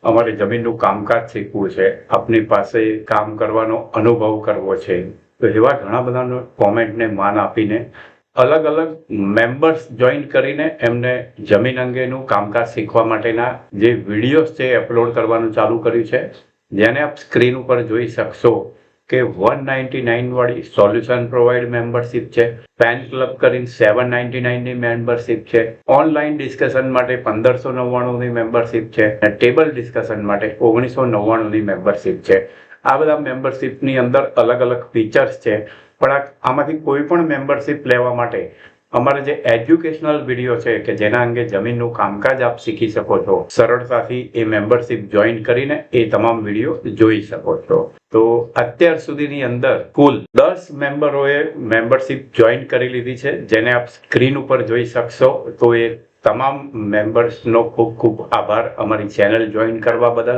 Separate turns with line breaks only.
અમારે જમીનનું કામકાજ શીખવું છે, આપની પાસે કામ કરવાનો અનુભવ કરવો છે, તો એવા ઘણા બધા કોમેન્ટને માન આપીને અલગ અલગ મેમ્બર્સ જોઈન કરીને એમને જમીન અંગેનું કામકાજ શીખવા માટેના જે વિડીયોઝ છે અપલોડ કરવાનું ચાલુ કર્યું છે, જેને આપ સ્ક્રીન ઉપર જોઈ શકશો કે 199 વાળી સોલ્યુશન પ્રોવાઈડ મેમ્બરશિપ છે, ફેન ક્લબ કરીને 799 ની મેમ્બરશિપ છે, ઓનલાઈન ડિસ્કશન માટે 1599 ની મેમ્બરશિપ છે અને ટેબલ ડિસ્કશન માટે 1999 ની મેમ્બરશિપ છે. આ બધા મેમ્બરશિપની અંદર અલગ અલગ ફીચર્સ છે, પણ આમાંથી કોઈ પણ મેમ્બરશિપ લેવા માટે અમારા જે એજ્યુકેશનલ વિડીયો છે કે જેના અંગે જમીનનું કામકાજ આપ શીખી શકો છો, સરળતાથી એ મેમ્બરશિપ જોઈન કરીને એ તમામ વિડીયો જોઈ શકો છો. તો અત્યાર સુધીની અંદર કુલ 10 મેમ્બરોએ મેમ્બરશિપ જોઈન કરી લીધી છે, જેને આપ સ્ક્રીન ઉપર જોઈ શકશો. તો એ તમામ મેમ્બર્સનો ખૂબ ખૂબ આભાર અમારી ચેનલ જોઈન કરવા બદલ.